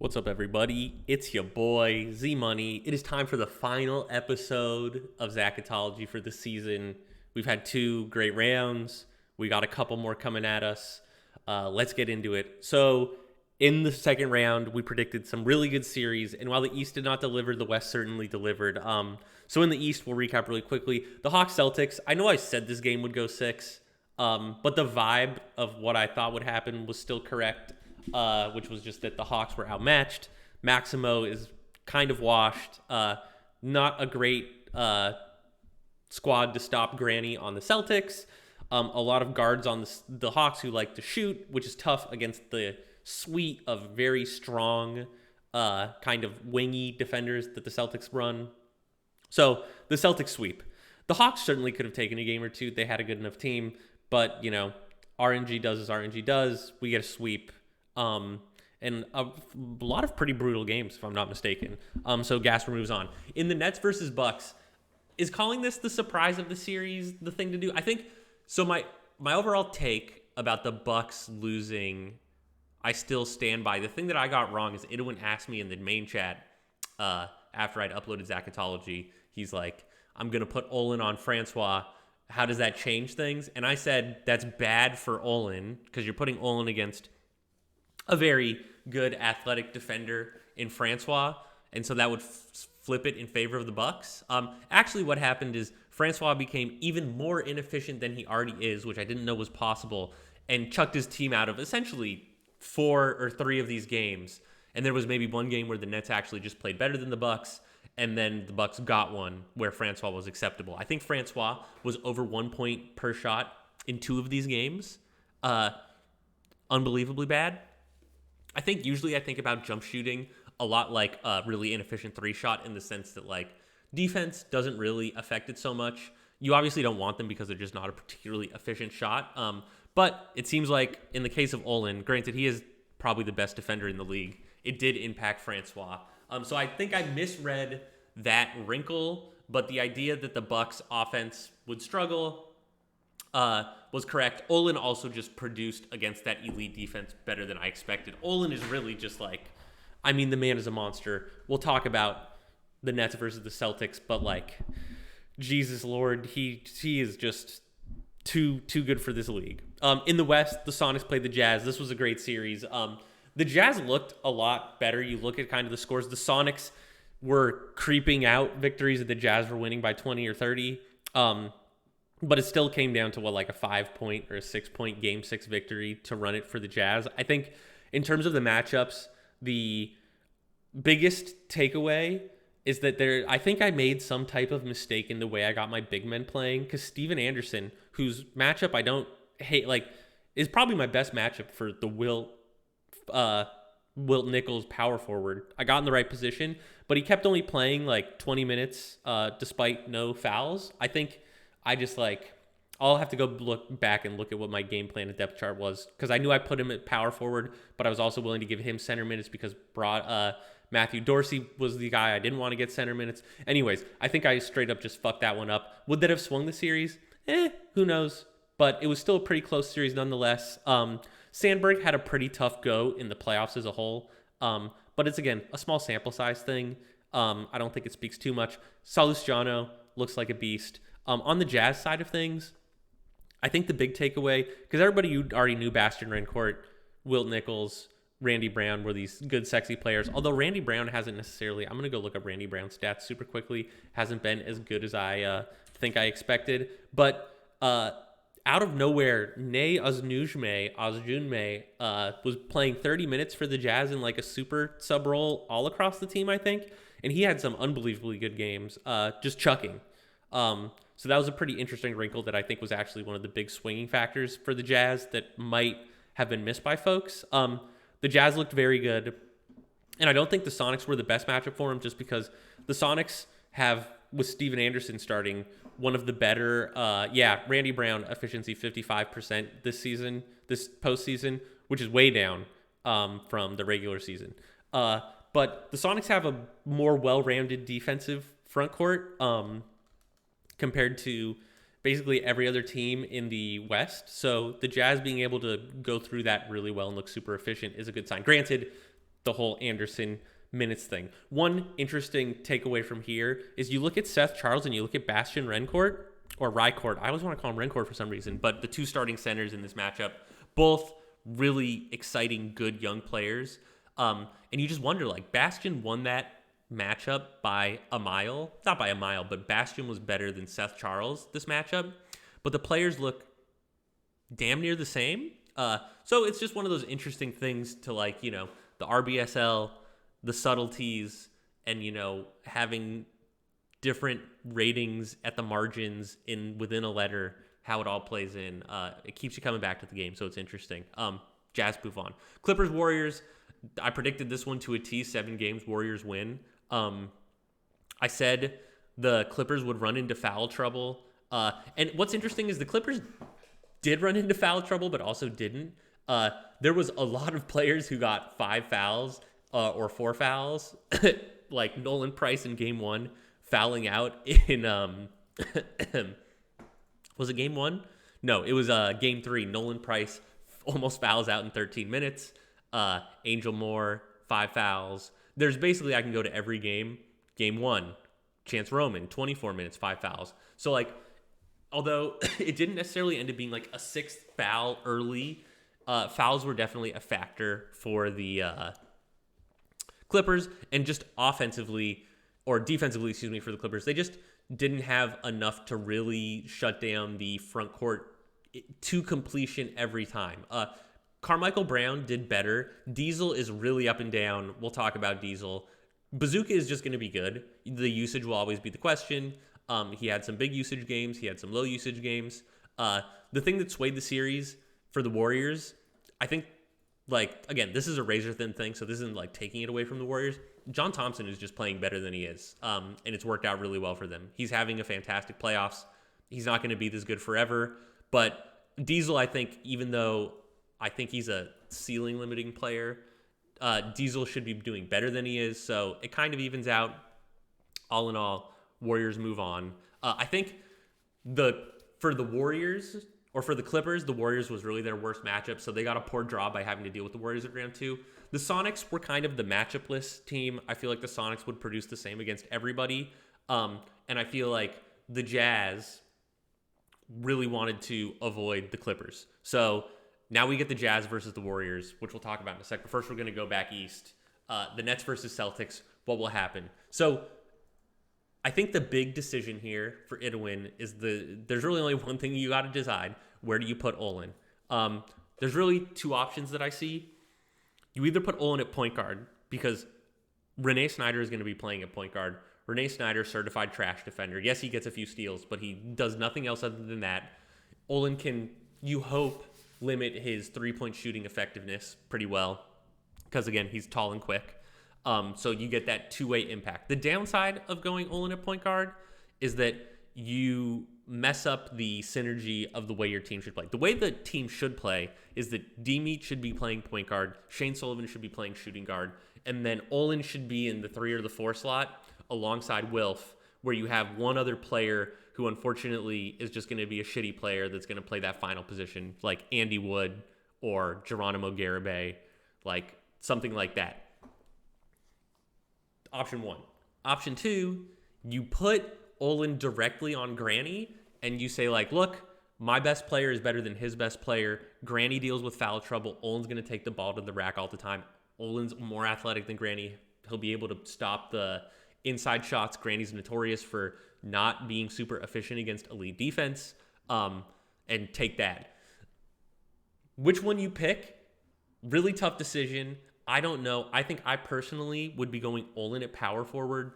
What's up, everybody? It's your boy, Z Money. It is time for the final episode of Zachetology for the season. We've had two great rounds. We got a couple more coming at us. Let's get into it. So, in the second round, we predicted some really good series, and while the East did not deliver, the West certainly delivered. So in the East, we'll recap really quickly. The Hawks Celtics. I know I said this game would go six, but the vibe of what I thought would happen was still correct. Which was just that the Hawks were outmatched. Maximo is kind of washed. Not a great squad to stop Granny on the Celtics. A lot of guards on the Hawks who like to shoot, which is tough against the suite of very strong kind of wingy defenders that the Celtics run. So the Celtics sweep. The Hawks certainly could have taken a game or two. They had a good enough team, but RNG does as RNG does. We get a sweep. And a lot of pretty brutal games, if I'm not mistaken. So Gasper moves on. In the Nets versus Bucks, is calling this the surprise of the series the thing to do? I think so. My overall take about the Bucks losing, I still stand by. The thing that I got wrong is Idwin asked me in the main chat after I'd uploaded Zachetology. He's like, "I'm gonna put Olin on Francois. How does that change things?" And I said that's bad for Olin because you're putting Olin against a very good athletic defender in Francois, and so that would flip it in favor of the Bucks. Actually, what happened is Francois became even more inefficient than he already is, which I didn't know was possible, and chucked his team out of essentially 4 or 3 of these games. And there was maybe one game where the Nets actually just played better than the Bucks, and then the Bucks got one where Francois was acceptable. I think Francois was over 1 point per shot in 2 of these games. Unbelievably bad. I think about jump shooting a lot like a really inefficient 3-shot in the sense that like defense doesn't really affect it so much. You obviously don't want them because they're just not a particularly efficient shot. But it seems like in the case of Olin, granted he is probably the best defender in the league, it did impact Francois. So I think I misread that wrinkle, but the idea that the Bucks offense would struggle was correct. Olin also just produced against that elite defense better than I expected. Olin is really just like, the man is a monster. We'll talk about the Nets versus the Celtics, but like, Jesus Lord, he is just too good for this league. In the West, the Sonics played the Jazz. This was a great series. The Jazz looked a lot better. You look at kind of the scores. The Sonics were creeping out victories that the Jazz were winning by 20 or 30. But it still came down to like a 5-point or a 6-point game 6 victory to run it for the Jazz. I think in terms of the matchups, the biggest takeaway is that I think I made some type of mistake in the way I got my big men playing, because Steven Anderson, whose matchup I don't hate, like is probably my best matchup for the Wilt Nichols power forward. I got in the right position, but he kept only playing like 20 minutes despite no fouls. I think I just I'll have to go look back and look at what my game plan and depth chart was, because I knew I put him at power forward, but I was also willing to give him center minutes because Matthew Dorsey was the guy I didn't want to get center minutes. Anyways, I think I straight up just fucked that one up. Would that have swung the series? Who knows? But it was still a pretty close series nonetheless. Sandberg had a pretty tough go in the playoffs as a whole, but it's, again, a small sample size thing. I don't think it speaks too much. Salustiano looks like a beast. On the Jazz side of things, I think the big takeaway, because everybody already knew Bastian Rancourt, Wilt Nichols, Randy Brown were these good, sexy players. Although Randy Brown hasn't necessarily, I'm going to go look up Randy Brown's stats super quickly, hasn't been as good as I think I expected. But out of nowhere, Ney Azjunme was playing 30 minutes for the Jazz in like a super sub role all across the team, I think. And he had some unbelievably good games, just chucking. So that was a pretty interesting wrinkle that I think was actually one of the big swinging factors for the Jazz that might have been missed by folks. The Jazz looked very good, and I don't think the Sonics were the best matchup for him, just because the Sonics have, with Steven Anderson starting, one of the better, Randy Brown efficiency 55% this postseason, which is way down from the regular season. But the Sonics have a more well-rounded defensive front court compared to basically every other team in the West. So the Jazz being able to go through that really well and look super efficient is a good sign. Granted, the whole Anderson minutes thing. One interesting takeaway from here is you look at Seth Charles and you look at Bastian Rencourt, or Rycourt. I always want to call him Rencourt for some reason, but the two starting centers in this matchup, both really exciting, good young players. And you just wonder, like, Bastian won that matchup by a mile. Not by a mile, but Bastian was better than Seth Charles this matchup. But the players look damn near the same. So it's just one of those interesting things to, like, you know, the RBSL, the subtleties, and, you know, having different ratings at the margins within a letter, how it all plays in. It keeps you coming back to the game, so it's interesting. Jazz move on. Clippers Warriors. I predicted this one to a T. 7 games, Warriors win. I said the Clippers would run into foul trouble. And what's interesting is the Clippers did run into foul trouble, but also didn't. There was a lot of players who got 5 fouls or 4 fouls, like Nolan Price in game 1, fouling out in was it game 1? No, it was game 3. Nolan Price almost fouls out in 13 minutes. Angel Moore, 5 fouls. There's basically, I can go to every game. Game 1, Chance Roman, 24 minutes, 5 fouls. So, like, although it didn't necessarily end up being like a 6th foul early, fouls were definitely a factor for the Clippers, and just offensively or defensively, excuse me, for the Clippers, they just didn't have enough to really shut down the front court to completion every time. Carmichael Brown did better. Diesel is really up and down. We'll talk about Diesel. Bazooka is just going to be good. The usage will always be the question. He had some big usage games. He had some low usage games. The thing that swayed the series for the Warriors, I think, like, again, this is a razor-thin thing, so this isn't, like, taking it away from the Warriors. John Thompson is just playing better than he is, and it's worked out really well for them. He's having a fantastic playoffs. He's not going to be this good forever, but Diesel, I think, even though I think he's a ceiling-limiting player, Diesel should be doing better than he is, so it kind of evens out. All in all, Warriors move on. I think for the Warriors, or for the Clippers, the Warriors was really their worst matchup, so they got a poor draw by having to deal with the Warriors at round 2. The Sonics were kind of the matchup-less team. I feel like the Sonics would produce the same against everybody, and I feel like the Jazz really wanted to avoid the Clippers. So now we get the Jazz versus the Warriors, which we'll talk about in a sec. But first, we're going to go back east. The Nets versus Celtics, what will happen? So I think the big decision here for it to win is there's really only one thing you got to decide. Where do you put Olin? There's really 2 options that I see. You either put Olin at point guard, because Renee Snyder is going to be playing at point guard. Renee Snyder, certified trash defender. Yes, he gets a few steals, but he does nothing else other than that. Olin can, you hope, limit his 3-point shooting effectiveness pretty well, because, again, he's tall and quick. So you get that 2-way impact. The downside of going Olin at point guard is that you mess up the synergy of the way your team should play. The way the team should play is that D-Meat should be playing point guard, Shane Sullivan should be playing shooting guard, and then Olin should be in the 3 or the 4 slot alongside Wilf, where you have one other player who unfortunately is just going to be a shitty player that's going to play that final position, like Andy Wood or Geronimo Garibay, like something like that. Option 1. Option 2, you put Olin directly on Granny, and you say, like, look, my best player is better than his best player. Granny deals with foul trouble. Olin's going to take the ball to the rack all the time. Olin's more athletic than Granny. He'll be able to stop the inside shots. Granny's notorious for not being super efficient against elite defense, and take that. Which one you pick? Really tough decision. I don't know. I think I personally would be going Olin at power forward,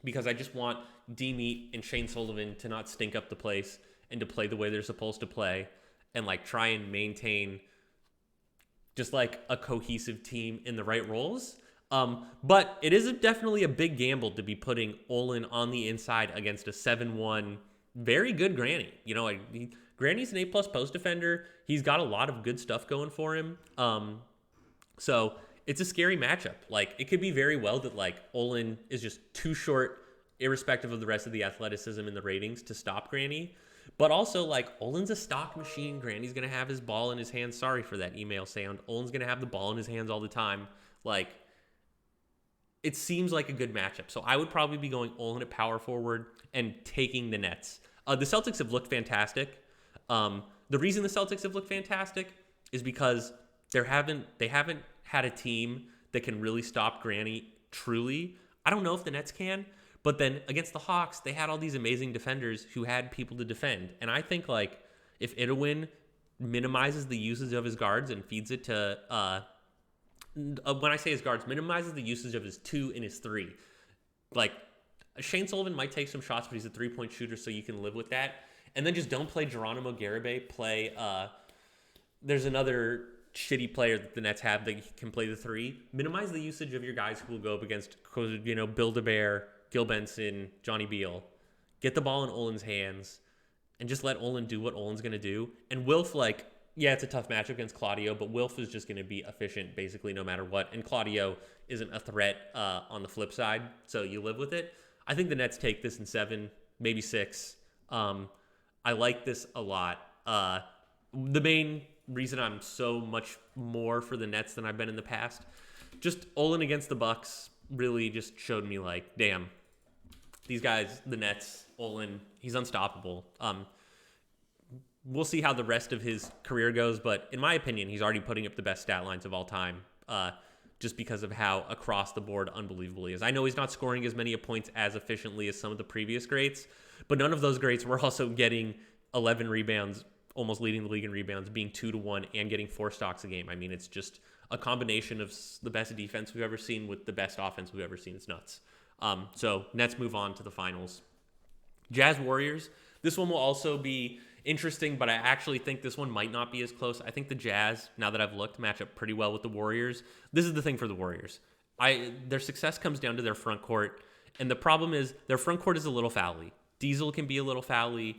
because I just want D-Meat and Shane Sullivan to not stink up the place and to play the way they're supposed to play, and, like, try and maintain just, like, a cohesive team in the right roles. But it is definitely a big gamble to be putting Olin on the inside against a 7-1 very good Granny. You know, Granny's an A+ post defender. He's got a lot of good stuff going for him. So it's a scary matchup. Like, it could be very well that, like, Olin is just too short, irrespective of the rest of the athleticism and the ratings, to stop Granny. But also, like, Olin's a stock machine. Granny's going to have his ball in his hands. Sorry for that email sound. Olin's going to have the ball in his hands all the time. Like, it seems like a good matchup. So I would probably be going Olin at power forward and taking the Nets. The Celtics have looked fantastic. The reason the Celtics have looked fantastic is because they haven't had a team that can really stop Granny truly. I don't know if the Nets can, but then against the Hawks, they had all these amazing defenders who had people to defend. And I think like if Idawin minimizes the usage of his guards and feeds it to when I say his guards, minimizes the usage of his 2 and his 3. Like Shane Sullivan might take some shots, but he's a 3-point shooter, so you can live with that. And then just don't play Geronimo Garibay. Play there's another shitty player that the Nets have that can play the 3. Minimize the usage of your guys who will go up against, Bill DeBear, Gil Benson, Johnny Beal. Get the ball in Olin's hands and just let Olin do what Olin's going to do. And Wilf, it's a tough matchup against Claudio, but Wilf is just going to be efficient basically no matter what. And Claudio isn't a threat on the flip side, so you live with it. I think the Nets take this in 7, maybe 6. I like this a lot. The main reason I'm so much more for the Nets than I've been in the past, just Olin against the Bucks really just showed me like, damn, these guys, the Nets, Olin, he's unstoppable. We'll see how the rest of his career goes, but in my opinion, he's already putting up the best stat lines of all time, just because of how across the board unbelievable he is. I know he's not scoring as many points as efficiently as some of the previous greats, but none of those greats were also getting 11 rebounds, almost leading the league in rebounds, being 2-1, and getting 4 stocks a game. I mean, it's just a combination of the best defense we've ever seen with the best offense we've ever seen. It's nuts. So Nets move on to the finals. Jazz Warriors. This one will also be interesting, but I actually think this one might not be as close. I think the Jazz, now that I've looked, match up pretty well with the Warriors. This is the thing for the Warriors. Their success comes down to their front court, and the problem is their front court is a little foul-y. Diesel can be a little foul-y.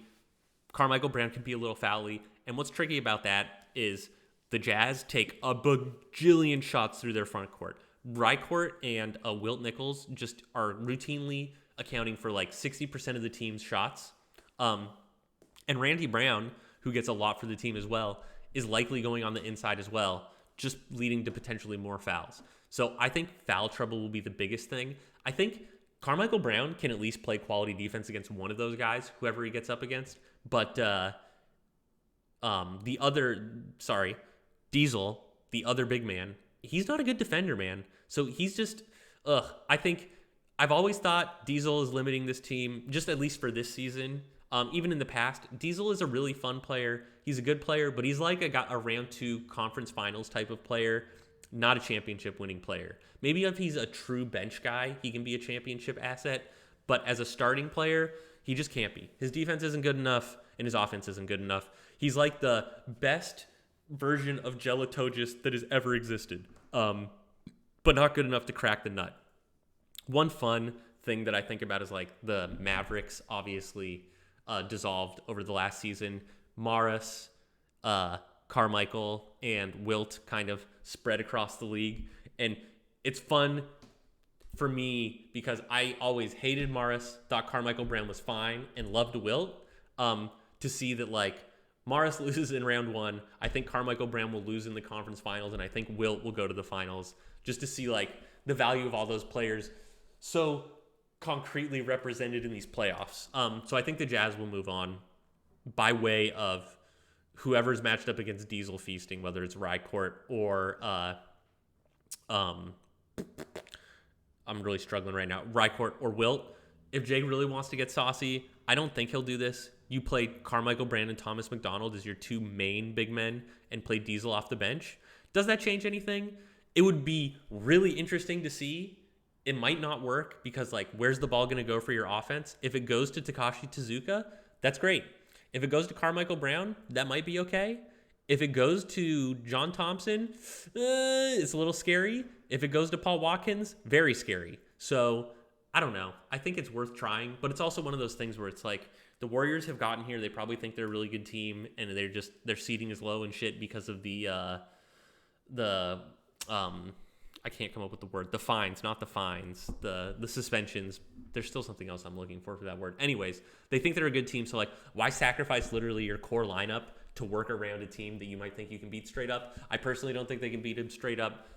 Carmichael Brown can be a little foul-y. And what's tricky about that is the Jazz take a bajillion shots through their front court. Rycourt and Wilt Nichols just are routinely accounting for like 60% of the team's shots. And Randy Brown, who gets a lot for the team as well, is likely going on the inside as well, just leading to potentially more fouls. So I think foul trouble will be the biggest thing. I think Carmichael Brown can at least play quality defense against one of those guys, whoever he gets up against. But Diesel, the other big man, he's not a good defender, man. So he's just, I think I've always thought Diesel is limiting this team, just at least for this season. Even in the past, Diesel is a really fun player. He's a good player, but he's like a round 2 conference finals type of player, not a championship winning player. Maybe if he's a true bench guy, he can be a championship asset. But as a starting player, he just can't be. His defense isn't good enough, and his offense isn't good enough. He's like the best version of Zachetology that has ever existed, but not good enough to crack the nut. One fun thing that I think about is like the Mavericks obviously dissolved over the last season. Morris, Carmichael, and Wilt kind of spread across the league. And it's fun for me because I always hated Morris, thought Carmichael Brown was fine, and loved Wilt. To see that like Morris loses in round 1, I think Carmichael Brown will lose in the conference finals, and I think Wilt will go to the finals, just to see like the value of all those players so concretely represented in these playoffs. So I think the Jazz will move on by way of whoever's matched up against Diesel feasting, whether it's Rycourt or I'm really struggling right now, Rycourt or Wilt. If Jay really wants to get saucy, I don't think he'll do this. You play Carmichael Brand and Thomas McDonald as your 2 main big men and play Diesel off the bench. Does that change anything? It would be really interesting to see. It might not work because, like, where's the ball going to go for your offense? If it goes to Takashi Tezuka, that's great. If it goes to Carmichael Brown, that might be okay. If it goes to John Thompson, it's a little scary. If it goes to Paul Watkins, very scary. So, I don't know. I think it's worth trying, but it's also one of those things where it's like the Warriors have gotten here. They probably think they're a really good team, and their seeding is low and shit because of the I can't come up with the word. The fines, not the fines. The suspensions. There's still something else I'm looking for that word. Anyways, they think they're a good team. So, like, why sacrifice literally your core lineup to work around a team that you might think you can beat straight up? I personally don't think they can beat him straight up.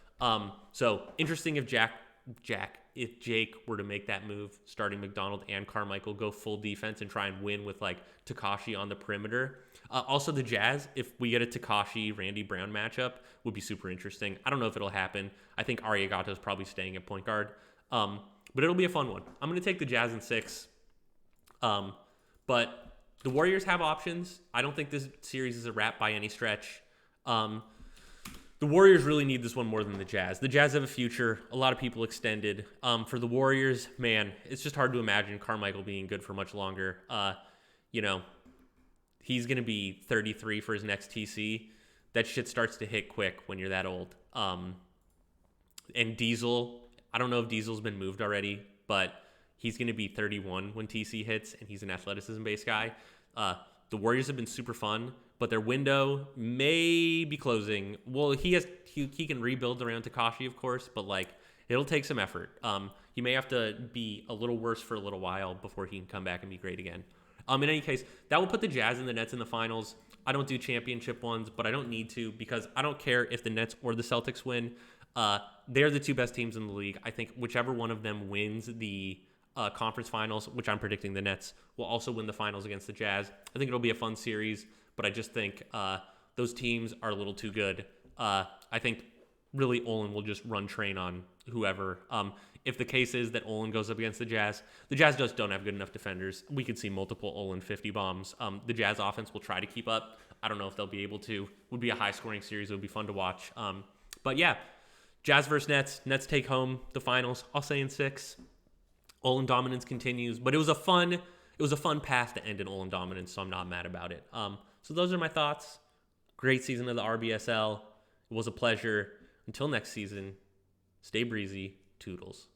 So, interesting if Jack if Jake were to make that move, starting McDonald and Carmichael, go full defense and try and win with like Takashi on the perimeter. Also, the Jazz, if we get a Takashi Randy Brown matchup, would be super interesting. I don't know if it'll happen. I think Ariagato is probably staying at point guard, but it'll be a fun one. I'm going to take the Jazz in 6, but the Warriors have options. I don't think this series is a wrap by any stretch. The Warriors really need this one more than the Jazz. The Jazz have a future. A lot of people extended. For the Warriors, man, it's just hard to imagine Carmichael being good for much longer. He's going to be 33 for his next TC. That shit starts to hit quick when you're that old. And Diesel, I don't know if Diesel's been moved already, but he's going to be 31 when TC hits, and he's an athleticism-based guy. The Warriors have been super fun, but their window may be closing. Well, he can rebuild around Takashi, of course, but like it'll take some effort. He may have to be a little worse for a little while before he can come back and be great again. In any case, that will put the Jazz and the Nets in the finals. I don't do championship ones, but I don't need to because I don't care if the Nets or the Celtics win. They're the two best teams in the league. I think whichever one of them wins the conference finals, which I'm predicting the Nets will also win the finals against the Jazz. I think it'll be a fun series, but I just think those teams are a little too good. I think really Olin will just run train on whoever. If the case is that Olin goes up against the Jazz just don't have good enough defenders. We could see multiple Olin 50 bombs. The Jazz offense will try to keep up. I don't know if they'll be able to. Would be a high-scoring series. It would be fun to watch. But yeah, Jazz versus Nets. Nets take home the finals. I'll say in 6. Olin dominance continues, but it was a fun path to end in Olin dominance, so I'm not mad about it. So those are my thoughts. Great season of the RBSL. It was a pleasure. Until next season, stay breezy. Toodles.